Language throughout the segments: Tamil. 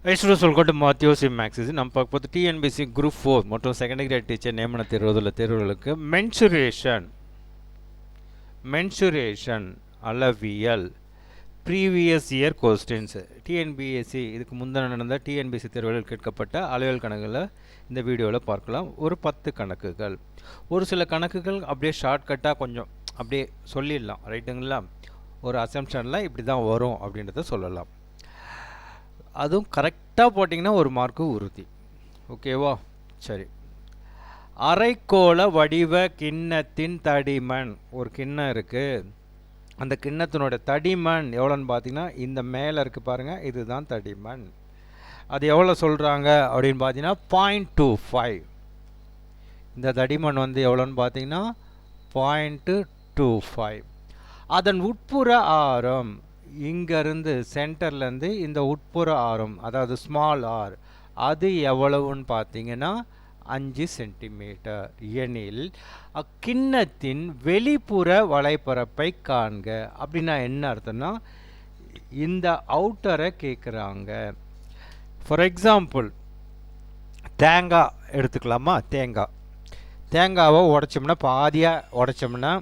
Students, welcome to Matthews in Maxis. நம்ம பார்க்க போது டிஎன்பிசி குரூப் 4 மற்றும் செகண்டரி கிரேட் டீச்சர் நியமன தேர்வுகளுக்கு மென்சுரேஷன் அளவியல் ப்ரீவியஸ் இயர் கொஸ்டின்ஸ் டிஎன்பிஎஸ்சி இதுக்கு முந்தின நடந்த டிஎன்பிஎஸ்சி தேர்வுகளில் கேட்கப்பட்ட அளவியல் கணக்குகளை இந்த வீடியோவில் பார்க்கலாம். ஒரு 10 கணக்குகள், ஒரு சில கணக்குகள் அப்படியே ஷார்ட்கட்டாக கொஞ்சம் அப்படியே சொல்லிடலாம், ரைட்டுங்களா? ஒரு அசம்ஷனில் இப்படி தான் வரும் அப்படின்றத சொல்லலாம். அதுவும் கரெக்டாக போட்டிங்கன்னா ஒரு மார்க்கு உறுதி. ஓகேவா? சரி. அரைக்கோள வடிவ கிண்ணத்தின் தடிமன், ஒரு கிண்ணம் இருக்குது, அந்த கிண்ணத்தினோட தடிமன் எவ்வளோன்னு பார்த்தீங்கன்னா இந்த மேலே இருக்குது பாருங்கள், இதுதான் தடிமன். அது எவ்வளோ சொல்கிறாங்க அப்படின்னு பார்த்தீங்கன்னா 0.25. இந்த தடிமன் வந்து எவ்வளோன்னு பார்த்தீங்கன்னா 0.25. அதன் உட்புற ஆரம், இங்கேருந்து சென்டர்லேருந்து இந்த உட்புற ஆரம், அதாவது ஸ்மால் ஆர், அது எவ்வளவுன்னு பார்த்தீங்கன்னா 5 சென்டிமீட்டர் எனில் அக்கிண்ணத்தின் வெளிப்புற வலைப்பரப்பை காண்க. அப்படின்னா என்ன அர்த்தம்னா இந்த அவுட்டரை கேட்குறாங்க. ஃபார் எக்ஸாம்பிள் தேங்காய் எடுத்துக்கலாமா? தேங்காவை உடைச்சோம்னா, பாதியாக உடைச்சோம்னா,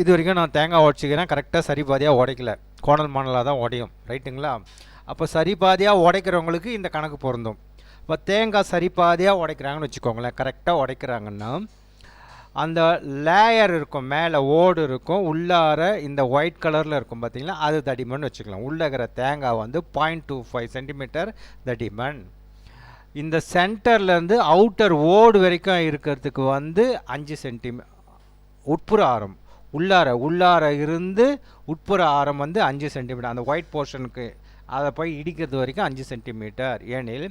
இது வரைக்கும் நான் தேங்காய் உடச்சிக்கிறேன், கரெக்டாக சரி பாதியாக உடைக்கல, கோணல் மாணலாக தான் உடையும், ரைட்டுங்களா? அப்போ சரி பாதியாக உடைக்கிறவங்களுக்கு இந்த கணக்கு பொருந்தும். இப்போ தேங்காய் சரி பாதியாக உடைக்கிறாங்கன்னு வச்சுக்கோங்களேன், கரெக்டாக உடைக்கிறாங்கன்னா அந்த லேயர் இருக்கும், மேலே ஓடு இருக்கும், உள்ளார இந்த ஒயிட் கலரில் இருக்கும் பார்த்தீங்களா, அது தடிமன் வச்சுக்கலாம். உள்ளே இருக்கிற தேங்காய் வந்து 0.25 சென்டிமீட்டர் தடிமன். இந்த சென்டர்லேருந்து அவுட்டர் ஓடு வரைக்கும் இருக்கிறதுக்கு வந்து 5 சென்டிமீட்டர் உட்புற ஆரம், உள்ளார இருந்து உட்புற ஆரம் வந்து 5 சென்டிமீட்டர். அந்த ஒயிட் போர்ஷனுக்கு அதை போய் இடிக்கிறது வரைக்கும் 5 சென்டிமீட்டர் எனில்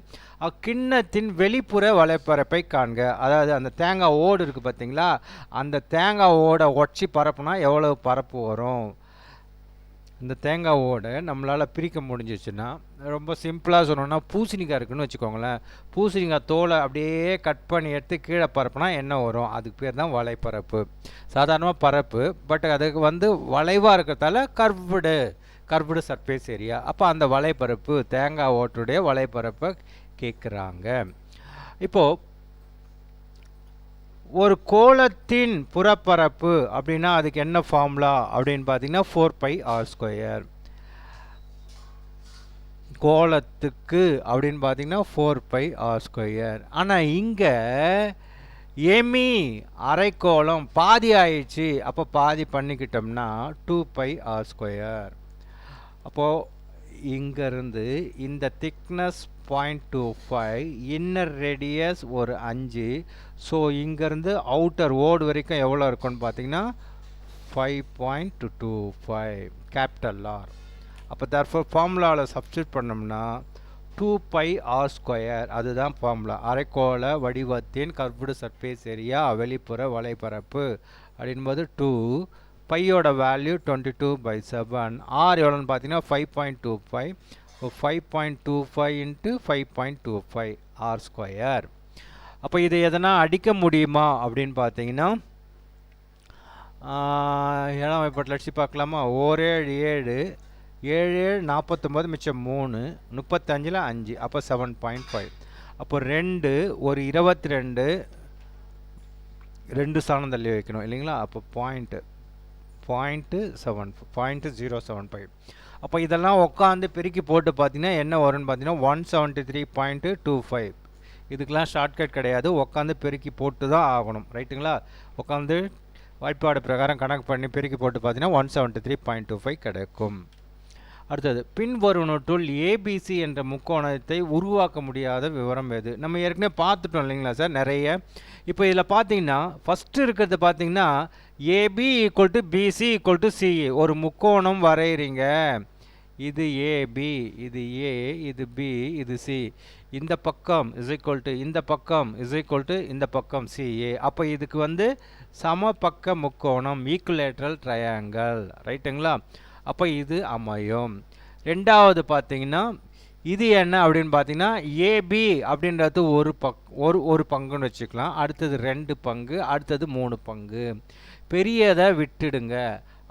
அக்கிண்ணத்தின் வெளிப்புற வலைப்பரப்பை காண்க. அதாவது அந்த தேங்காய் ஓடு இருக்குது பார்த்தீங்களா, அந்த தேங்காய் ஓடை உடச்சி பரப்புனா எவ்வளவு பரப்பு வரும்? இந்த தேங்காய் ஓடை நம்மளால் பிரிக்க முடிஞ்சிச்சுன்னா, ரொம்ப சிம்பிளாக சொன்னோன்னா பூசணிக்காய் இருக்குன்னு வச்சுக்கோங்களேன், பூசணிக்காய் தோலை அப்படியே கட் பண்ணி எடுத்து கீழே பரப்புனா என்ன வரும்? அதுக்கு பேர் தான் வலைப்பரப்பு. சாதாரணமாக பரப்பு, பட் அதுக்கு வந்து வளைவாக இருக்கிறதால கர்வ்டு சர்ஃபேஸ் ஏரியா. அப்போ அந்த வலைப்பரப்பு, தேங்காய் ஓட்டுடைய வலைப்பரப்பை கேட்குறாங்க. இப்போது ஒரு கோளத்தின் புறப்பரப்பு அப்படின்னா அதுக்கு என்ன ஃபார்முலா அப்படின்னு பார்த்தீங்கன்னா 4πr². கோளத்துக்கு அப்படின்னு பார்த்தீங்கன்னா 4πr². ஆனால் இங்கே எமி அரைக்கோளம் பாதி ஆயிடுச்சு, அப்போ பாதி பண்ணிக்கிட்டோம்னா 2πr². அப்போது இங்கேருந்து இந்த திக்னஸ் 0.25, இன்னர் ரேடியஸ் ஒரு 5. ஸோ இங்கேருந்து அவுட்டர் ஓடு வரைக்கும் எவ்வளோ இருக்குன்னு பார்த்தீங்கன்னா 5.25 கேபிட்டல் ஆர். அப்போ தர்ஃபோர் ஃபார்முலாவில் சப்ஸ்டியூட் பண்ணோம்னா 2πr², அதுதான் ஃபார்முலா. அரைக்கோள வடிவத்தின் கர்வ்டு சர்ஃபேஸ் ஏரியா, வெளிப்புற வலைப்பரப்பு அப்படின்போது 2, பையோட வேல்யூ 22/7, ஆர் எவ்வளோன்னு பார்த்தீங்கன்னா 5.25. 5.25 × 5.25 r². அப்போ இதை எதனா அடிக்க முடியுமா அப்படின்னு பார்த்தீங்கன்னா 7ஆம் வகைப்பாட்டில் அடிச்சு பார்க்கலாமா? 7 7 49, மிச்சம் 3, 35ல் 5, அப்போ 7.5. அப்போ 2 ஒரு 22, 2 ஸ்தானம் தள்ளி வைக்கணும் இல்லைங்களா? அப்போ 0.075. அப்போ இதெல்லாம் உட்காந்து பெருக்கி போட்டு பார்த்தீங்கன்னா என்ன வரும்னு பார்த்தீங்கன்னா 173.25. இதுக்கெலாம் ஷார்ட்கட் கிடையாது, உட்காந்து பெருக்கி போட்டு தான் ஆகணும், ரைட்டுங்களா? உட்காந்து வாய்ப்பாடு பிரகாரம் கணக்கு பண்ணி பெருக்கி போட்டு பார்த்தீங்கன்னா 173.25 கிடைக்கும். அடுத்தது, பின்வருவனற்றுள் ஏபிசி என்ற முக்கோணத்தை உருவாக்க முடியாத விவரம் எது? நம்ம ஏற்கனவே பார்த்துட்டோம் இல்லைங்களா சார் நிறைய. இப்போ இதில் பார்த்தீங்கன்னா ஃபஸ்ட்டு இருக்கிறது பார்த்தீங்கன்னா ஏபி = பிசி = சிஏ. ஒரு முக்கோணம் வரைகிறீங்க, இது ஏபி, இது ஏ, இது பி, இது சி. இந்த பக்கம் இந்த பக்கம் இந்த பக்கம் சிஏ. அப்போ இதுக்கு வந்து சமபக்க முக்கோணம், ஈக்குலேட்ரல் ட்ரையாங்கிள், ரைட்டுங்களா? அப்போ இது அமையும். ரெண்டாவது பார்த்தீங்கன்னா இது என்ன அப்படின்னு பார்த்தீங்கன்னா ஏபி அப்படின்றது ஒரு பங்குன்னு வச்சுக்கலாம், அடுத்தது 2 பங்கு, அடுத்தது 3 பங்கு. பெரியதை விட்டுடுங்க,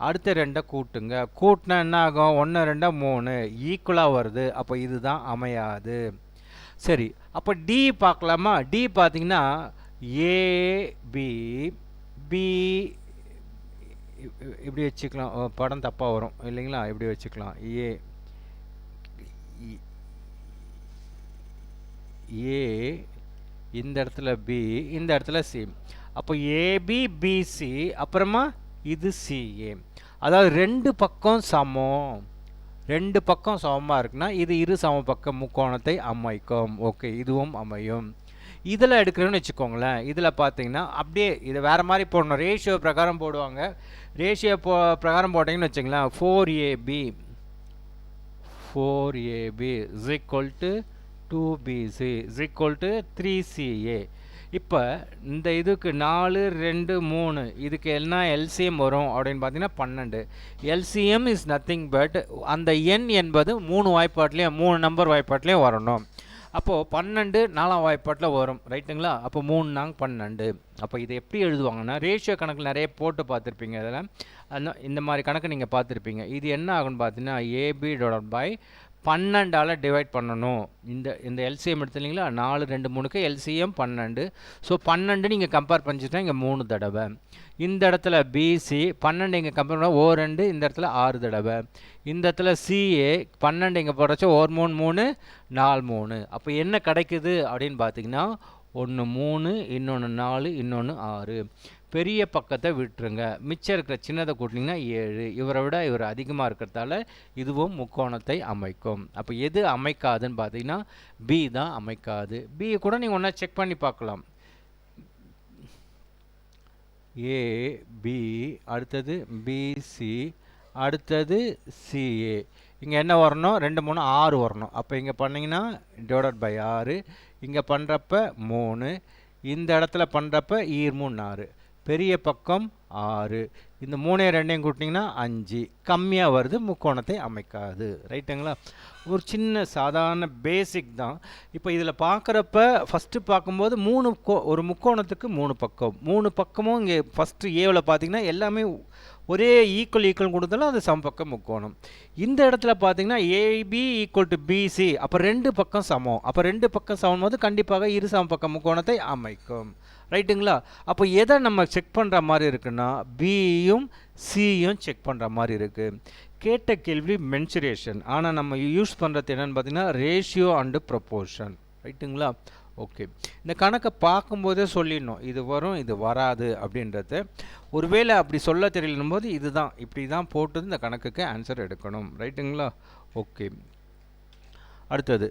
அடுத்த ரெண்டை கூட்டுங்க. கூட்டினா என்ன ஆகும்? 1 2 3 ஈக்குவலாக வருது. அப்போ இதுதான் அமையாது. சரி, அப்போ டி பார்க்கலாமா? டி பார்த்தீங்கன்னா ஏபி பி இப்படி வச்சுக்கலாம். படம் தப்பாக வரும் இல்லைங்களா? இப்படி வச்சுக்கலாம். ஏ இந்த இடத்துல பி, இந்த இடத்துல சி. அப்போ ஏபி பிசி, அப்புறமா இது சிஏ. அதாவது ரெண்டு பக்கம் சமம், ரெண்டு பக்கம் சமமாக இருக்குன்னா இது இரு சம பக்க முக்கோணத்தை அமைக்கும். ஓகே, இதுவும் அமையும். இதில் எடுக்கிறோன்னு வச்சுக்கோங்களேன். இதில் பார்த்தீங்கன்னா அப்படியே இதை வேறு மாதிரி போடணும். ரேஷியோ பிரகாரம் போடுவாங்க. ரேஷியோ பிரகாரம் போட்டிங்கன்னு வச்சுங்களேன். 4AB is equal to 2BC is equal to 3CA. இப்போ இந்த இதுக்கு 4 2 3 இதுக்கு என்ன எல்சிஎம் வரும் அப்படின்னு பார்த்தீங்கன்னா 12. எல்சிஎம் இஸ் நத்திங் பட் அந்த எண் என்பது 3 வாய்ப்பாட்லேயும் 3 நம்பர் வாய்ப்பாட்லேயும் வரணும். அப்போது 12 4ஆம் வாய்ப்பாட்டில் வரும். ரைட்டுங்களா? அப்போ 3 4 12. அப்போ இதை எப்படி எழுதுவாங்கன்னா, ரேஷியோ கணக்கில் நிறைய போட்டு பார்த்துருப்பீங்க. அதில் இந்த மாதிரி கணக்கு நீங்கள் பார்த்துருப்பீங்க. இது என்ன ஆகுன்னு பார்த்தீங்கன்னா ஏபி டிவைட் பை 12ஆல் டிவைட் பண்ணணும். இந்த எல்சிஎம் எடுத்துலிங்களா? 4 2 3க்கு எல்சிஎம் 12. ஸோ 12 நீங்கள் கம்பேர் பண்ணிச்சுட்டா இங்கே 3 தடவை. இந்த இடத்துல பிசி 12 இங்கே கம்பேர் பண்ணால் ஓ 2, இந்த இடத்துல 6 தடவை. இந்த இடத்துல சிஏ 12 இங்கே போடுறச்சா ஓர் 3 3 4 3. அப்போ என்ன கிடைக்குது அப்படின்னு பார்த்தீங்கன்னா 1 3 இன்னொன்று 4 இன்னொன்று 6. பெரிய பக்கத்தை விட்டுருங்க. மிச்சம் இருக்கிற சின்னதை கூட்டிங்கன்னா 7. இவரை விட இவர் அதிகமாக இருக்கிறதால இதுவும் முக்கோணத்தை அமைக்கும். அப்போ எது அமைக்காதுன்னு பார்த்தீங்கன்னா பி தான் அமைக்காது. பி கூட நீங்கள் ஒன்றா செக் பண்ணி பார்க்கலாம். ஏ பி, அடுத்தது பிசி, அடுத்தது சிஏ. இங்கே என்ன வரணும்? 2 3 6 வரணும். அப்போ இங்கே பண்ணிங்கன்னா டிவைடட் பை 6. இங்கே பண்ணுறப்ப 3. இந்த இடத்துல பண்ணுறப்ப 3 6. பெரிய பக்கம் 6. இந்த 3 2 கூட்டிங்கன்னா 5. கம்மியாக வருது, முக்கோணத்தை அமைக்காது. ரைட்டுங்களா? ஒரு சின்ன சாதாரண பேசிக் தான். இப்போ இதில் பார்க்குறப்ப ஃபஸ்ட்டு பார்க்கும்போது ஒரு முக்கோணத்துக்கு 3 பக்கம். 3 பக்கமும் இங்கே ஃபஸ்ட்டு ஏவில் பார்த்தீங்கன்னா எல்லாமே ஒரே ஈக்குவல் கொடுத்தாலும் அது சமபக்க முக்கோணம். இந்த இடத்துல பார்த்தீங்கன்னா ஏபி ஈக்குவல் டு பிசி. அப்போ 2 பக்கம் சமம். அப்போ 2 பக்கம் சமம் போது கண்டிப்பாக இரு சமபக்க முக்கோணத்தை அமைக்கும். ரைட்டுங்களா? அப்போ எதை நம்ம செக் பண்ணுற மாதிரி இருக்குன்னா பியும் சியும் செக் பண்ணுற மாதிரி இருக்குது. கேட்ட கேள்வி மென்சுரேஷன். ஆனால் நம்ம யூஸ் பண்ணுறது என்னென்னு பார்த்தீங்கன்னா ரேஷியோ அண்டு ப்ரொப்போர்ஷன். ரைட்டுங்களா? ஓகே, இந்த கணக்கை பார்க்கும்போதே சொல்லிடணும் இது வரும் இது வராது அப்படின்றது. ஒருவேளை அப்படி சொல்ல தெரியலனும் போது இதுதான் இப்படி தான் போட்டு இந்த கணக்குக்கு ஆன்சர் எடுக்கணும். ரைட்டுங்களா? ஓகே, அடுத்தது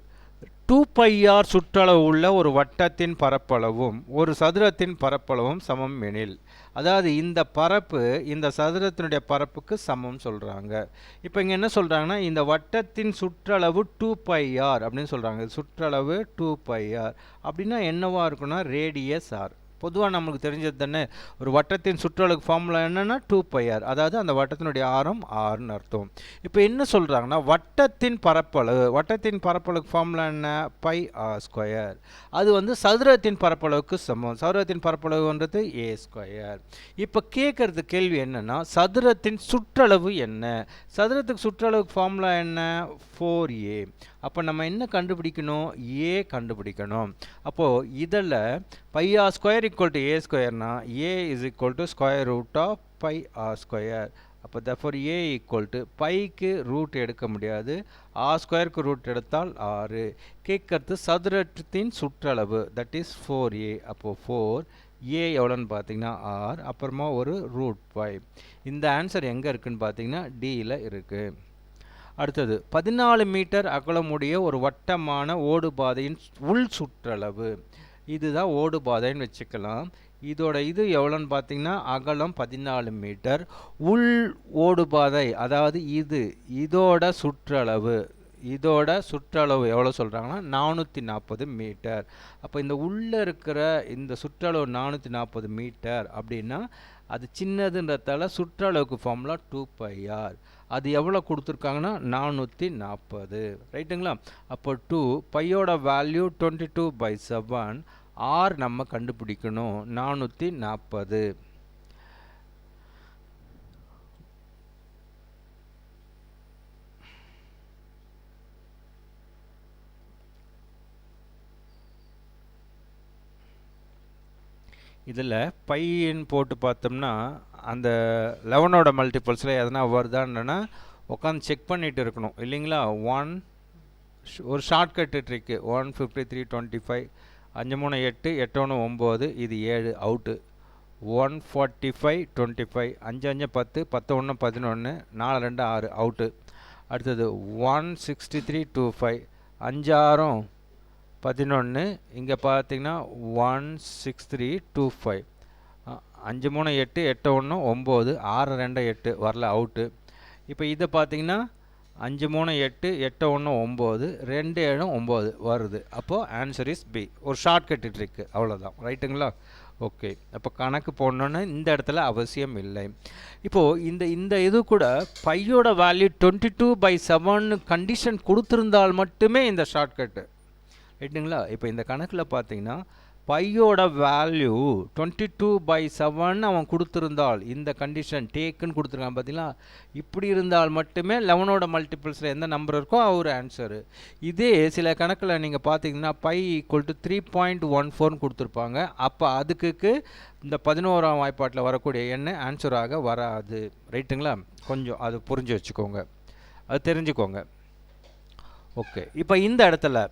2πr சுற்றளவு உள்ள ஒரு வட்டத்தின் பரப்பளவும் ஒரு சதுரத்தின் பரப்பளவும் சமம் எனில், அதாவது இந்த பரப்பு இந்த சதுரத்தினுடைய பரப்புக்கு சமம் சொல்கிறாங்க. இப்போ இங்கே என்ன சொல்கிறாங்கன்னா இந்த வட்டத்தின் சுற்றளவு 2πr அப்படின்னு சொல்கிறாங்க. சுற்றளவு 2πr அப்படின்னா என்னவா இருக்குன்னா ரேடியஸ் ஆர். பொதுவாக நம்மளுக்கு தெரிஞ்சது தானே, ஒரு வட்டத்தின் சுற்றளவுக்கு ஃபார்முலா என்னென்னா 2πr, அதாவது அந்த வட்டத்தினுடைய ஆரம் ஆர்னு அர்த்தம். இப்போ என்ன சொல்கிறாங்கன்னா வட்டத்தின் பரப்பளவுக்கு ஃபார்முலா என்ன? πr². அது வந்து சதுரத்தின் பரப்பளவுக்கு சமம். சதுரத்தின் பரப்பளவுன்றது a². இப்போ கேட்குறது கேள்வி என்னென்னா சதுரத்தின் சுற்றளவு என்ன? சதுரத்துக்கு சுற்றளவுக்கு ஃபார்முலா என்ன? 4a. அப்போ நம்ம என்ன கண்டுபிடிக்கணும்? a கண்டுபிடிக்கணும். அப்போது இதில் πr² = a²னா a = square root of πr². அப்போ therefore a = பைக்கு ரூட் எடுக்க முடியாது, r²க்கு ரூட் எடுத்தால் 6. கேட்கறது சதுரத்தின் சுற்றளவு, தட் இஸ் 4a. அப்போது 4 a எவ்வளோன்னு பார்த்தீங்கன்னா r, அப்புறமா ஒரு √5. இந்த ஆன்சர் எங்கே இருக்குதுன்னு பார்த்தீங்கன்னா டியில் இருக்குது. அடுத்தது 14 மீட்டர் அகலமுடைய ஒரு வட்டமான ஓடுபாதையின் உள் சுற்றளவு. இதுதான் ஓடுபாதைன்னு வச்சுக்கலாம். இதோட இது எவ்வளோன்னு பார்த்தீங்கன்னா அகலம் 14 மீட்டர். உள் ஓடுபாதை அதாவது இதோட சுற்றளவு எவ்வளோ சொல்கிறாங்கன்னா 440 மீட்டர். அப்போ இந்த உள்ளே இருக்கிற இந்த சுற்றளவு 440 மீட்டர் அப்படின்னா அது சின்னதுன்றதால சுற்றளவுக்கு ஃபார்முலா 2πr. அது எவ்வளோ கொடுத்துருக்காங்கன்னா 440. ரைட்டுங்களா? அப்போ 2 பையோட வேல்யூ 22/7. r நம்ம கண்டுபிடிக்கணும் 440. இதில் பையன் போட்டு பார்த்தோம்னா அந்த 11ஓட மல்டிபிள்ஸில் எதனா வருதான்னா உட்காந்து செக் பண்ணிட்டு இருக்கணும் இல்லைங்களா. ஒரு ஷார்ட்கட்டு ட்ரிக்கு 153 25 5 3 8 8 1 9 இது 7 அவுட்டு. 145 25 5 5 10 10 1 11 4 2 6 அவுட்டு. அடுத்தது 163 25 5 6 11 இங்கே பார்த்தீங்கன்னா 163 25 5 3 8 8 1 9 6 2 8 வரல அவுட்டு. இப்போ இதை பார்த்தீங்கன்னா 5 3 8 8 1 9 2 7 9 வருது. அப்போது ஆன்சர் இஸ் பி. ஒரு ஷார்ட்கட் ட்ரிக்கு அவ்வளோதான். ரைட்டுங்களா. ஓகே. அப்போ கணக்கு போடணுன்னு இந்த இடத்துல அவசியம் இல்லை. இப்போது இந்த இது கூட பையோட வேல்யூ 22/7 கண்டிஷன் கொடுத்துருந்தால் மட்டுமே இந்த ஷார்ட்கட்டு. ரைட்டுங்களா. இப்போ இந்த கணக்கில் பார்த்தீங்கன்னா பையோட வேல்யூ 22/7 அவன் கொடுத்துருந்தால் இந்த கண்டிஷன் டேக்குன்னு கொடுத்துருக்கான் பார்த்தீங்களா. இப்படி இருந்தால் மட்டுமே 11ஓட மல்டிபிள்ஸில் எந்த நம்பர் இருக்கோ ஒரு ஆன்சரு. இதே சில கணக்கில் நீங்கள் பார்த்தீங்கன்னா பை ஈக்குவல் டு 3.14 கொடுத்துருப்பாங்க. அப்போ அதுக்கு இந்த 11ஆம் வாய்ப்பாட்டில் வரக்கூடிய எண்ணெய் ஆன்சராக வராது. ரைட்டுங்களா. கொஞ்சம் அது புரிஞ்சு வச்சுக்கோங்க, அது தெரிஞ்சுக்கோங்க. ஓகே. இப்போ இந்த இடத்துல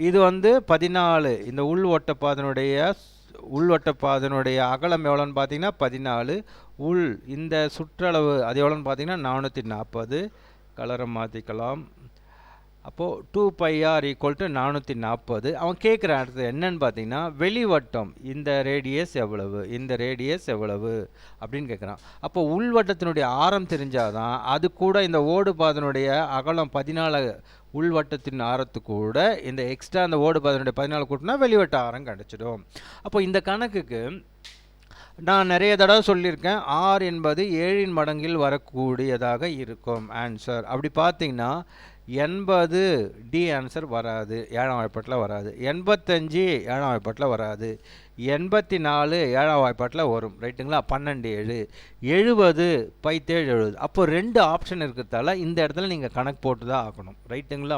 இது வந்து 14. இந்த உள்வட்டப்பாதனுடைய அகலம் எவ்வளோன்னு பார்த்தீங்கன்னா 14. இந்த சுற்றளவு அது எவ்வளோன்னு பார்த்தீங்கன்னா 440. கலரை மாற்றிக்கலாம். அப்போது 2πr = 440. அவன் கேட்குற அடுத்து என்னன்னு பார்த்தீங்கன்னா வெளிவட்டம் இந்த ரேடியஸ் எவ்வளவு, இந்த ரேடியஸ் எவ்வளவு அப்படின்னு கேட்குறான். அப்போ உள்வட்டத்தினுடைய ஆரம் தெரிஞ்சாதான் அது கூட இந்த ஓடு பாதனுடைய அகலம் 14 உள்வட்டத்தின் ஆரத்து கூட இந்த எக்ஸ்ட்ரா அந்த ஓடு பாதனுடைய 14 கூட்டினா வெளிவட்ட ஆரம் கிடச்சிடும். அப்போ இந்த கணக்குக்கு நான் நிறைய தடவை சொல்லியிருக்கேன், ஆர் என்பது 7 மடங்கில் வரக்கூடியதாக இருக்கும் ஆன்சர். அப்படி பார்த்தீங்கன்னா 80 டி ஆன்சர் வராது, 7ஆம் வாய்ப்பாட்டில் வராது. 85 7ஆம் வாய்ப்பாட்டில் வராது. 84 7ஆம் வாய்ப்பாட்டில் வரும். ரைட்டுங்களா. 12 7 70 17 70. அப்போ 2 ஆப்ஷன் இருக்கிறதால இந்த இடத்துல நீங்கள் கணக்கு போட்டு தான் ஆகணும். ரைட்டுங்களா.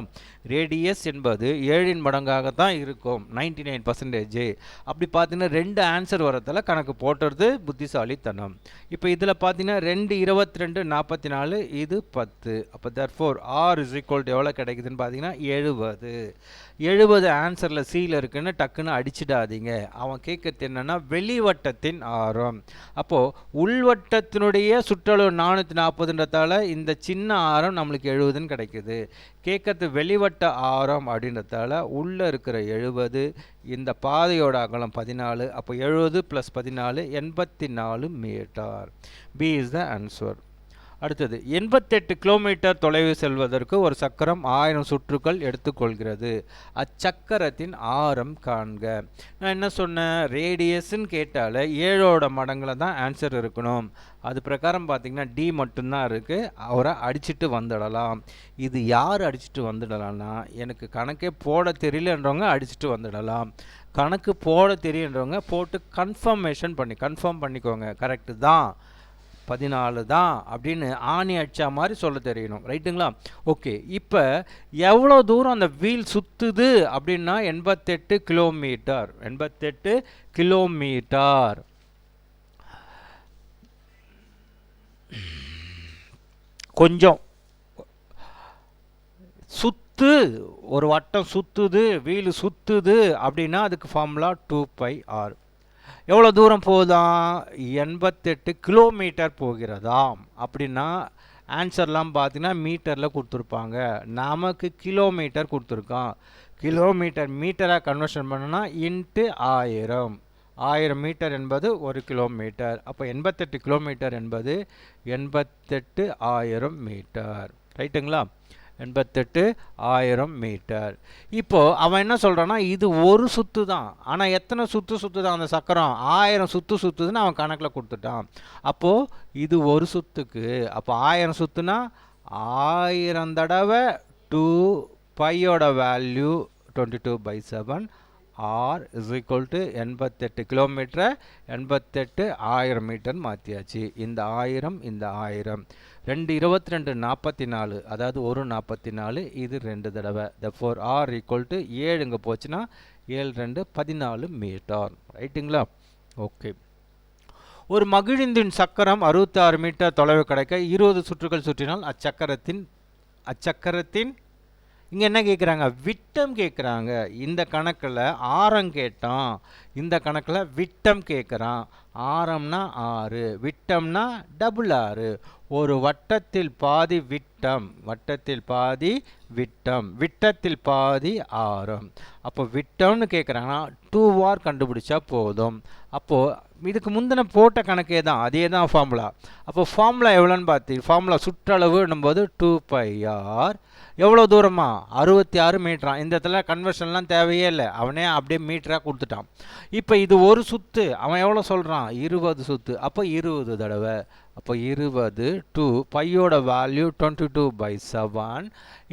ரேடியஸ் என்பது 7 மடங்காக தான் இருக்கும் 99%. அப்படி பார்த்தீங்கன்னா 2 ஆன்சர் வரதால கணக்கு போட்டுறது புத்திசாலித்தனம். இப்போ இதில் பார்த்தீங்கன்னா 2 22 44 இது 10. அப்போ therefore r = எவ்வளோ கிடைக்குதுன்னு பார்த்தீங்கன்னா 70. 70 ஆன்சரில் சீல இருக்குன்னு டக்குன்னு அடிச்சிடாதீங்க. அவன் கேட்கறது என்னன்னா வெளிவட்டத்தின் ஆரம். அப்போது உள்வட்டத்தினுடைய சுற்றளவு 440ன்றதால இந்த சின்ன ஆரம் நம்மளுக்கு 70ன்னு கிடைக்குது. கேட்கறது வெளிவட்ட ஆரம் அப்படின்றதால உள்ளே இருக்கிற 70, இந்த பாதையோட அகலம் 14. அப்போ 70 + 14 84 metre. B is the answer. அடுத்தது 88 கிலோமீட்டர் தொலைவு செல்வதற்கு ஒரு சக்கரம் 1000 சுற்றுக்கள் எடுத்துக்கொள்கிறது. அச்சக்கரத்தின் ஆரம் காண்க. நான் என்ன சொன்னேன், ரேடியஸ்ன்னு கேட்டால் 7ஓட மடங்கில் தான் ஆன்சர் இருக்கணும். அது பிரகாரம் பார்த்திங்கன்னா டி மட்டும்தான் இருக்குது. அவரை அடிச்சுட்டு வந்துடலாம். இது யார் அடிச்சுட்டு வந்துடலாம்னா எனக்கு கணக்கே போட தெரியலன்றவங்க அடிச்சுட்டு வந்துடலாம். கணக்கு போட தெரியுன்றவங்க போட்டு கன்ஃபார்ம் பண்ணிக்கோங்க. கரெக்டு தான், 14 தான் அப்படின்னு ஆணி அடிச்சா மாதிரி சொல்ல தெரியணும். ரைட்டுங்களா. ஓகே. இப்போ எவ்வளோ தூரம் அந்த வீல் சுற்றுது அப்படின்னா 88 கிலோமீட்டர். 88 கிலோமீட்டர். கொஞ்சம் ஒரு வட்டம் சுற்றுது, வீல் சுற்றுது அப்படின்னா அதுக்கு ஃபார்முலா 2πr. எவ்வளோ தூரம் போகுதாம், 88 கிலோமீட்டர் போகிறதாம். அப்படின்னா ஆன்சர்லாம் பார்த்தீங்கன்னா மீட்டரில் கொடுத்துருப்பாங்க. நமக்கு கிலோமீட்டர் கொடுத்துருக்கான். கிலோமீட்டர் மீட்டராக கன்வர்ஷன் பண்ணோன்னா × 1000. 1000 மீட்டர் என்பது 1 கிலோமீட்டர். அப்போ 88 கிலோமீட்டர் என்பது 88,000 மீட்டர். ரைட்டுங்களா. 88,000 மீட்டர். இப்போது அவன் என்ன சொல்கிறான்னா இது ஒரு சுற்று தான். ஆனால் எத்தனை சுற்று தான் அந்த சக்கரம், 1000 சுற்றுதுன்னு அவன் கணக்கில் கொடுத்துட்டான். அப்போது இது ஒரு சுற்றுக்கு. அப்போ 1000 சுற்றுனா 1000 தடவை 2πயோட வேல்யூ 22/7. r = 88 கிலோமீட்டரை 88,000 மீட்டர் மாற்றியாச்சு. இந்த 1000 இந்த 1000 2 22 44, அதாவது 1 44, இது 2 தடவை. therefore r = 7 இங்கே போச்சுன்னா 7 2 14 மீட்டர். ரைட்டுங்களா. ஓகே. ஒரு மகிழுந்தின் சக்கரம் 66 மீட்டர் தொலைவு கிடைக்க 20 சுற்றுகள் சுற்றினால் அச்சக்கரத்தின் இங்கே என்ன கேட்குறாங்க? விட்டம் கேட்குறாங்க. இந்த கணக்கில் ஆரம் கேட்டான், இந்த கணக்கில் விட்டம் கேட்குறான். ஆரம்னா 6, விட்டம்னா டபுள் 6. ஒரு வட்டத்தில் பாதி விட்டம், வட்டத்தில் பாதி விட்டம், விட்டத்தில் பாதி ஆரம். அப்போ விட்டம்னு கேட்குறாங்கன்னா 2r கண்டுபிடிச்சா போதும். அப்போது இதுக்கு முந்தின போட்ட கணக்கே தான், அதே தான் ஃபார்முலா. அப்போ ஃபார்முலா எவ்வளோன்னு ஃபார்முலா சுற்றளவுன்னும் போது 2πr. எவ்வளோ தூரமா? 66 மீட்டரா. இந்த இடத்துல கன்வர்ஷன்லாம் தேவையே இல்லை, அவனே அப்படியே மீட்டராக கொடுத்துட்டான். இப்போ இது ஒரு சுற்று, அவன் எவ்வளோ சொல்கிறான்? 20 சுற்று. அப்போ 20 தடவை. அப்போ 20 2 பையோட வேல்யூ 22/7.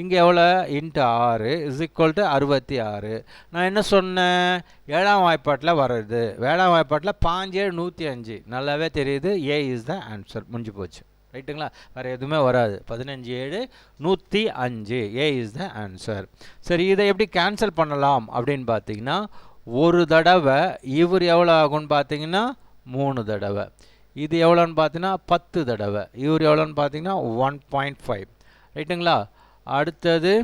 இங்கே எவ்வளோ? Into 6 is equal to 66. நான் என்ன சொன்னேன்? 7ஆம் வாய்ப்பாட்டில் வர்றது. 7ஆம் வாய்ப்பாட்டில் 5 105. நல்லாவே தெரியுது. ஏ இஸ் த ஆன்சர். முடிஞ்சு போச்சு. ரைட்டுங்களா? வேறு எதுவுமே வராது. 15 105. ஏ இஸ் த ஆன்சர். சரி, இதை எப்படி கேன்சல் பண்ணலாம் அப்படின்னு பார்த்தீங்கன்னா, ஒரு தடவை இவர் எவ்வளோ ஆகும்னு பார்த்தீங்கன்னா 3 தடவை. இது எவ்வளோன்னு பார்த்தீங்கன்னா 10 தடவை. இவர் எவ்வளோன்னு பார்த்தீங்கன்னா 1.5. ரைட்டுங்களா? அடுத்தது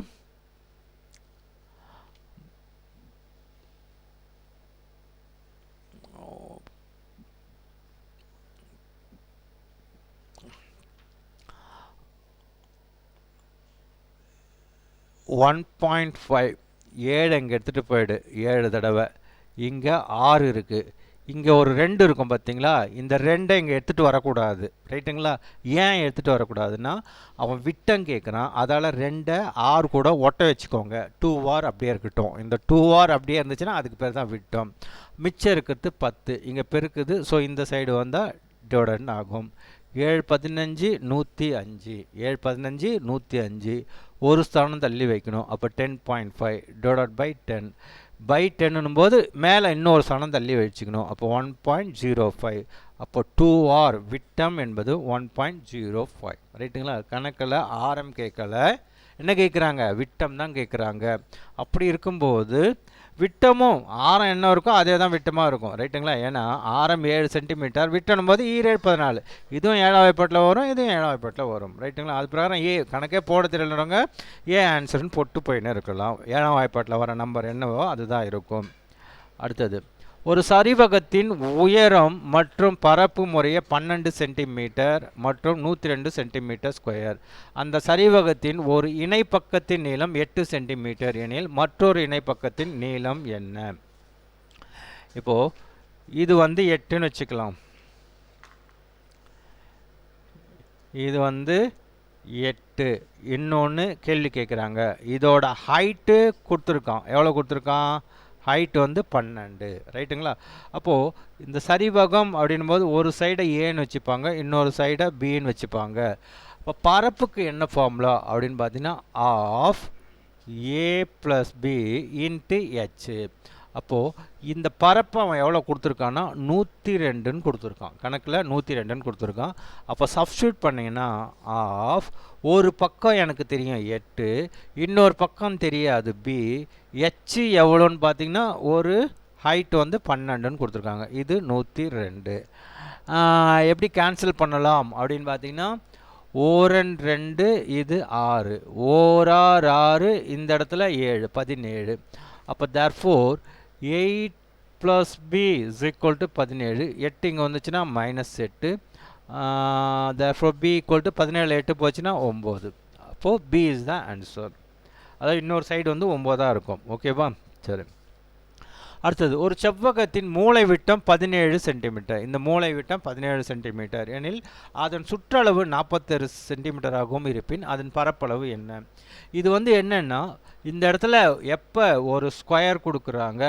1.5. 7 இங்கே எடுத்துகிட்டு போயிடு. 7 தடவை. இங்கே 6 இருக்குது. இங்கே ஒரு 2 இருக்கும் பார்த்தீங்களா? இந்த 2 இங்கே எடுத்துகிட்டு வரக்கூடாது. ரைட்டுங்களா? ஏன் எடுத்துகிட்டு வரக்கூடாதுன்னா, அவன் விட்டம் கேட்குறான். அதால் 2 6 கூட ஒட்ட வச்சுக்கோங்க. 2r அப்படியே இருக்கட்டும். இந்த 2r அப்படியே இருந்துச்சுன்னா அதுக்கு பேர் தான் விட்டம். மிச்சம் இருக்கிறது 10 இங்கே பெருக்குது. ஸோ இந்த சைடு வந்தால் டிவைடன் ஆகும். 7 15 105. 7 15 105. ஒரு ஸ்தானம் தள்ளி வைக்கணும். அப்போ 10.5 டிவைடட் பை 10 பை 10ன்னும் போது மேலே இன்னொரு ஸ்தானம் தள்ளி வச்சுக்கணும். அப்போ 1.05. அப்போ 2r விட்டம் என்பது 1.05. ரைட்டுங்களா? கணக்கில் ஆரம் கேட்கல, என்ன கேட்குறாங்க? விட்டம் தான் கேட்குறாங்க. அப்படி இருக்கும்போது விட்டமும் ஆரம் என்ன இருக்கோ அதே தான் விட்டமாக இருக்கும். ரைட்டுங்களா? ஏன்னா ஆரம் 7 சென்டிமீட்டர், விட்டணும் போது 7 14. இதுவும் 7ஆம் வாய்ப்பாட்டில் வரும், இதுவும் 7ஆம் வாய்ப்பாட்டில் வரும். ரைட்டுங்களா? அது பிரகாரம் ஏ கணக்கே போட தெரியலவங்க ஏ ஆன்சர்னு போட்டு போயின்னு இருக்கலாம். 7ஆம் வாய்ப்பாட்டில் வர நம்பர் என்னவோ அதுதான் இருக்கும். அடுத்தது, ஒரு சரிவகத்தின் உயரம் மற்றும் பரப்பு முறையே 12 சென்டிமீட்டர் மற்றும் 102 சென்டிமீட்டர் ஸ்கொயர். அந்த சரிவகத்தின் ஒரு இணைப்பக்கத்தின் நீளம் 8 சென்டிமீட்டர் எனில் மற்றொரு இணைப்பக்கத்தின் நீளம் என்ன? இப்போது இது 8ன்னு வச்சுக்கலாம். இது 8. இன்னொன்று கேள்வி கேட்குறாங்க. இதோட ஹைட்டு கொடுத்துருக்கான். எவ்வளோ கொடுத்துருக்கான்? ஹைட் 12. ரைட்டுங்களா? அப்போது இந்த சரிவகம் அப்படின்னும் போது ஒரு சைடை ஏன்னு வச்சுப்பாங்க, இன்னொரு சைடை பின்னு வச்சுப்பாங்க. இப்போ பரப்புக்கு என்ன ஃபார்முலா அப்படின்னு பார்த்தீங்கன்னா of A plus B into H. அப்போது இந்த பரப்பு அவன் எவ்வளோ கொடுத்துருக்கான்னா 102ன்னு கொடுத்துருக்கான். கணக்கில் 102ன்னு கொடுத்துருக்கான். அப்போ சப்ஸ்டியூட் பண்ணிங்கன்னா ஆஃப் ஒரு பக்கம் எனக்கு தெரியும் 8, இன்னொரு பக்கம் தெரியாது பி. ஹெச் எவ்வளோன்னு பார்த்தீங்கன்னா ஒரு ஹைட் 12ன்னு கொடுத்துருக்காங்க. இது 102. எப்படி கேன்சல் பண்ணலாம் அப்படின்னு பார்த்தீங்கன்னா, ஓரன் 2 இது 6, ஓரார் 6, இந்த இடத்துல 7 17. அப்போ therefore 8 + b is equal to 17. 8 இங்கே வந்துச்சுன்னா -8. தேர்ஃபோர் b equal to 17 8 போச்சுன்னா 9. அப்போது b is the answer. அதாவது இன்னொரு சைடு 9ஆக இருக்கும். ஓகேவா? சரி. அடுத்தது, ஒரு செவ்வகத்தின் மூலை விட்டம் 17 சென்டிமீட்டர். இந்த மூலை விட்டம் 17 சென்டிமீட்டர் எனில் அதன் சுற்றளவு 46 சென்டிமீட்டராகவும் இருப்பின் அதன் பரப்பளவு என்ன? இது என்னென்னா, இந்த இடத்துல எப்போ ஒரு ஸ்கொயர் கொடுக்குறாங்க,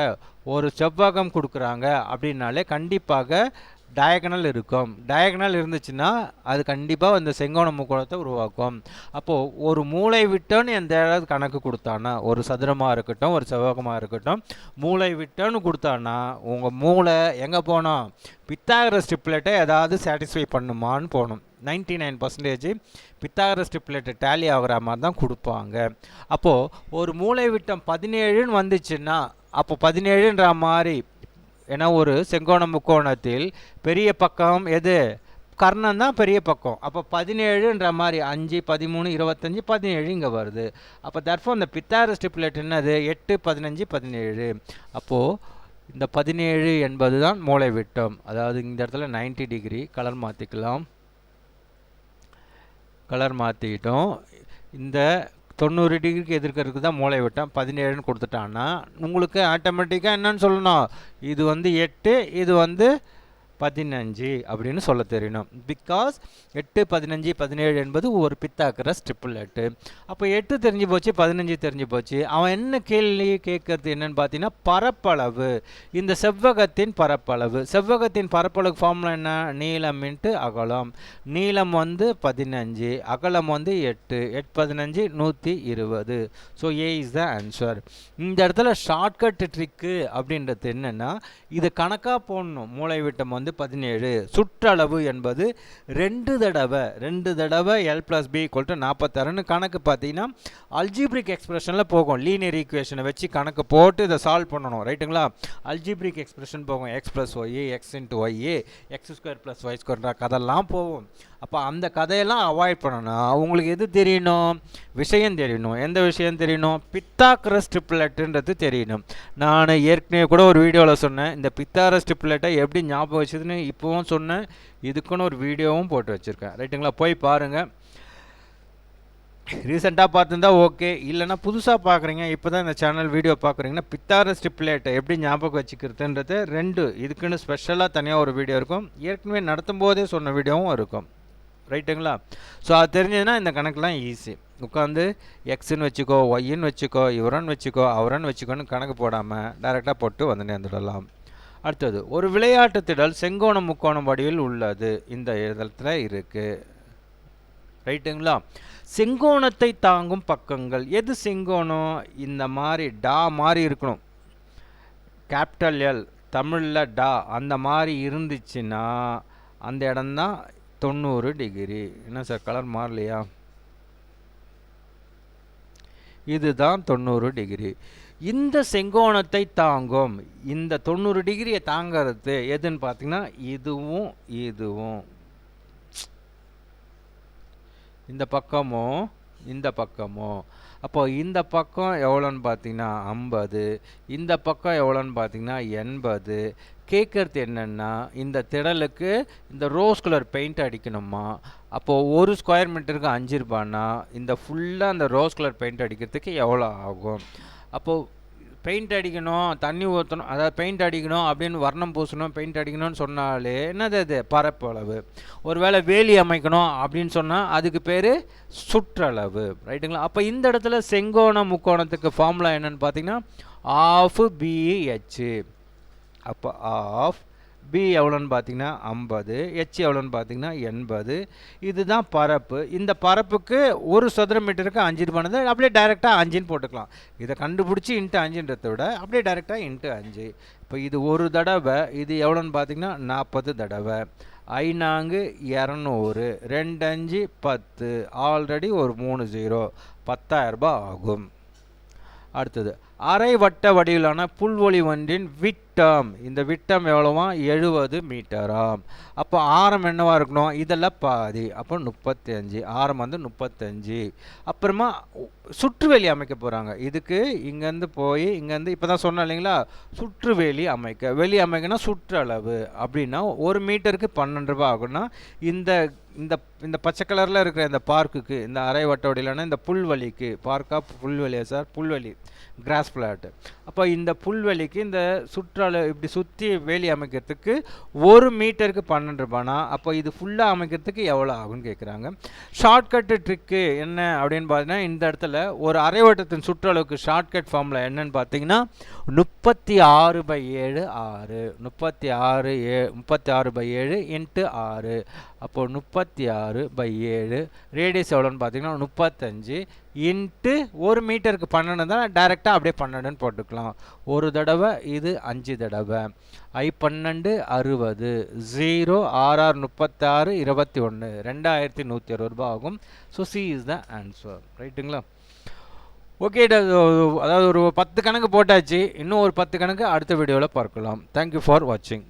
ஒரு செவ்வகம் கொடுக்குறாங்க அப்படின்னாலே கண்டிப்பாக டயகனல் இருக்கும். டயகனல் இருந்துச்சுன்னா அது கண்டிப்பாக இந்த செங்கோண முக்கோணத்தை உருவாக்கும். அப்போது ஒரு மூளை விட்டோன்னு எந்த இடத்துல கணக்கு கொடுத்தானா, ஒரு சதுரமாக இருக்கட்டும் ஒரு செவ்வகமாக இருக்கட்டும், மூளை விட்டோன்னு கொடுத்தானா உங்கள் மூளை எங்கே போனோம்? பித்தாகரஸ் ட்ரிப்ளெட்டை ஏதாவது சாட்டிஸ்ஃபை பண்ணுமான்னு போகணும். 99% பித்தாகரஸ் ட்ரிப்ளெட்டை டேலி ஆகிற மாதிரி தான் கொடுப்பாங்க. அப்போது ஒரு மூளை விட்டம் 17ன்னு வந்துச்சுன்னா அப்போ 17ன்ற மாதிரி ஏன்னா ஒரு செங்கோண முக்கோணத்தில் பெரிய பக்கம் எது? கர்ணம் தான் பெரிய பக்கம். அப்போ 17ன்ற மாதிரி 5, 13, 25, 17 இங்கே வருது. அப்போ தர்ஃபோர் இந்த பித்தாகரஸ் ட்ரிப்ளெட் என்னது? 8, 15, 17. அப்போது இந்த 17 என்பது தான் மூலை விட்டம். அதாவது இந்த இடத்துல 90 டிகிரி கலர் மாற்றிக்கலாம். கலர் மாற்றிக்கிட்டோம். இந்த 90 டிகிரிக்கு எதிர்க்கிறதுக்கு தான் மூலை விட்டம். 17ன்னு கொடுத்துட்டான்னா உங்களுக்கு ஆட்டோமேட்டிக்காக என்னன்னு சொல்லணும்? இது வந்து 8, இது வந்து 15 அப்படின்னு சொல்ல தெரியணும். பிகாஸ் 8, 15, 17 என்பது ஒரு பித்தாகரஸ் ட்ரிப்ளெட். அப்போ 8 தெரிஞ்சு போச்சு, 15 தெரிஞ்சு போச்சு. அவன் என்ன கேள்வி கேட்கறது என்னன்னு பார்த்தீங்கன்னா பரப்பளவு. இந்த செவ்வகத்தின் பரப்பளவு. செவ்வகத்தின் பரப்பளவு ஃபார்முலா என்ன? நீளம் இன்ட்டு அகலம். நீளம் வந்து 15, அகலம் வந்து 8. 8, 15, 120. So A is the answer. இந்த இடத்துல ஷார்ட்கட் ட்ரிக்கு அப்படின்றது என்னென்னா இது கணக்காக போடணும். மூலை விட்டம் வந்து 17. சுற்றளவு என்பது 2 தடவை L + B = 46ன்னு கணக்கு பார்த்தீங்கன்னா அல்ஜிப்ரிக் எக்ஸ்பிரஷனில் போகும். லீனியர் ஈக்குவேஷனை வச்சு கணக்கு போட்டு இதை சால்வ் பண்ணணும். ரைட்டுங்களா? அல்ஜிப்ரிக் எக்ஸ்பிரஷன் போகும். x + y, x × y, x² + y² கதெல்லாம் போகும். அப்போ அந்த கதையெல்லாம் அவாய்ட் பண்ணணும். உங்களுக்கு எது தெரியணும்? விஷயம் தெரியணும். எந்த விஷயம் தெரியணும்? பித்தாகரஸ் ட்ரிப்ளெட்ன்றது தெரியணும். நான் ஏற்கனவே கூட ஒரு வீடியோவில் சொன்னேன். இந்த பித்தாகரஸ் ட்ரிப்ளெட்டை எப்படி ஞாபகம் வச்சதுன்னு இப்போவும் சொன்னேன். இதுக்குன்னு ஒரு வீடியோவும் போட்டு வச்சுருக்கேன். ரைட்டுங்களா? போய் பாருங்கள். ரீசெண்டாக பார்த்துருந்தா ஓகே, இல்லைனா புதுசாக பார்க்குறீங்க, இப்போ தான் இந்த சேனல் வீடியோ பார்க்குறீங்கன்னா பித்தாகரஸ் ட்ரிப்ளெட்டை எப்படி ஞாபகம் வச்சுக்கிறதுன்றது 2 இதுக்குன்னு ஸ்பெஷலாக தனியாக ஒரு வீடியோ இருக்கும். ஏற்கனவே நடத்தும் போதே சொன்ன வீடியோவும் இருக்கும். ரைட்டுங்களா? ஸோ அது தெரிஞ்சதுன்னா இந்த கணக்கெலாம் ஈஸி. உட்காந்து எக்ஸ்ன்னு வச்சுக்கோ, ஒய்ன்னு வச்சுக்கோ, இவரன்னு வச்சுக்கோ, அவரன்னு வச்சுக்கோன்னு கணக்கு போடாமல் டைரெக்டாக போட்டு வந்து நேர்ந்துடலாம். அடுத்தது, ஒரு விளையாட்டு திடல் செங்கோண முக்கோணம் வடிவில் உள்ளது. இந்த இடத்துல இருக்குது. ரைட்டுங்களா? செங்கோணத்தை தாங்கும் பக்கங்கள். எது செங்கோணம்? இந்த மாதிரி டா மாதிரி இருக்கணும். கேபிட்டல் எல், தமிழில் டா அந்த மாதிரி இருந்துச்சுன்னா அந்த இடம்தான் 90 டிகிரி. என்ன சார் கலர் மாறலையா? இதுதான் 90 டிகிரி. இந்த செங்கோணத்தை தாங்கும். இந்த 90 டிகிரியை தாங்கிறது எதுன்னு பார்த்தீங்கன்னா இதுவும் இதுவும். இந்த பக்கமும் இந்த பக்கமும். அப்போ இந்த பக்கம் எவ்வளோன்னு பார்த்தீங்கன்னா 50, இந்த பக்கம் எவ்வளோன்னு பார்த்தீங்கன்னா 80. கேட்குறது என்னென்னா இந்த திடலுக்கு இந்த ரோஸ் கலர் பெயிண்ட் அடிக்கணுமா? அப்போது ஒரு ஸ்கொயர் மீட்டருக்கு 5 ரூபான்னா இந்த ஃபுல்லாக அந்த ரோஸ் கலர் பெயிண்ட் அடிக்கிறதுக்கு எவ்வளோ ஆகும்? அப்போது பெயிண்ட் அடிக்கணும், தண்ணி ஊற்றணும், அதாவது பெயிண்ட் அடிக்கணும் அப்படின்னு வர்ணம் பூசணும், பெயிண்ட் அடிக்கணும்னு சொன்னாலே என்னது? அது பரப்பளவு. ஒருவேளை வேலி அமைக்கணும் அப்படின்னு சொன்னால் அதுக்கு பேர் சுற்றளவு. ரைட்டுங்களா? அப்போ இந்த இடத்துல செங்கோண முக்கோணத்துக்கு ஃபார்முலா என்னன்னு பார்த்தீங்கன்னா ½ BH. அப்போ ½ B எவ்வளோன்னு பார்த்தீங்கன்னா 50, H எவ்வளோன்னு பார்த்தீங்கன்னா 80. இதுதான் பரப்பு. இந்த பரப்புக்கு ஒரு சதுர மீட்டருக்கு 5 ரூபானது அப்படியே டைரெக்டாக 5ன்னு போட்டுக்கலாம். இதை கண்டுபிடிச்சி இன்ட்டு 5ன்றதை விட அப்படியே டைரெக்டாக இன்ட்டு 5. இப்போ இது ஒரு தடவை, இது எவ்வளோன்னு பார்த்தீங்கன்னா 40 தடவை. 5 200, 2 5 10, ஆல்ரெடி ஒரு 3 0, 10,000 ரூபாய் ஆகும். அடுத்தது, அரை வட்ட வடிவிலான புல்வெளி ஒன்றின் விட்டம். இந்த விட்டம் எவ்வளோவா? 70 மீட்டராம். அப்போ ஆரம் என்னவா இருக்கணும்? இதெல்லாம் பாதி. அப்போ 35. ஆரம் வந்து 35. அப்புறமா சுற்றுவேலி அமைக்க போகிறாங்க. இதுக்கு இங்கேருந்து போய் இங்கேருந்து இப்போ தான் சொன்னேன் இல்லைங்களா? சுற்றுவேலி அமைக்க. வெளி அமைக்கனா சுற்றளவு அப்படின்னா 1 மீட்டருக்கு 12 ரூபாய் ஆகும்னா இந்த இந்த இந்த பச்சை கலரில் இருக்கிற இந்த பார்க்குக்கு, இந்த அரை வட்ட வடிவிலான இந்த புல்வெளிக்கு, பார்க்கா புல்வெளியா சார்? புல்வெளி, கிராஸ் பிளாட். அப்போ இந்த புல்வெளிக்கு இந்த சுற்றளவு இப்படி சுற்றி வேலி அமைக்கிறதுக்கு 1 மீட்டருக்கு 12 ரூபானா அப்போ இது ஃபுல்லாக அமைக்கிறதுக்கு எவ்வளோ ஆகும்னு கேட்குறாங்க. ஷார்ட்கட்டு ட்ரிக்கு என்ன அப்படின்னு பார்த்தீங்கன்னா இந்த இடத்துல ஒரு அரை வட்டத்தின் சுற்றளவுக்கு ஷார்ட்கட் ஃபார்முலா என்னன்னு பார்த்தீங்கன்னா 36/7 6. 36/7 இன்ட்டு 6. அப்போது 36/7. ரேடியஸ் எவ்வளோன்னு பார்த்தீங்கன்னா 35 இன்ட்டு 1 மீட்டருக்கு 12 தான் டைரெக்டாக அப்படியே 12ன்னு போட்டுக்கலாம். ஒரு தடவை, இது 5 தடவை. 12 60, 0 6 36 21, 2160 ரூபாய் ஆகும். So C is the answer. ரைட்டுங்களா? ஓகே, அதாவது ஒரு 10 கணக்கு போட்டாச்சு. இன்னும் ஒரு 10 கணக்கு அடுத்த வீடியோவில் பார்க்கலாம். தேங்க்யூ ஃபார் வாட்சிங்.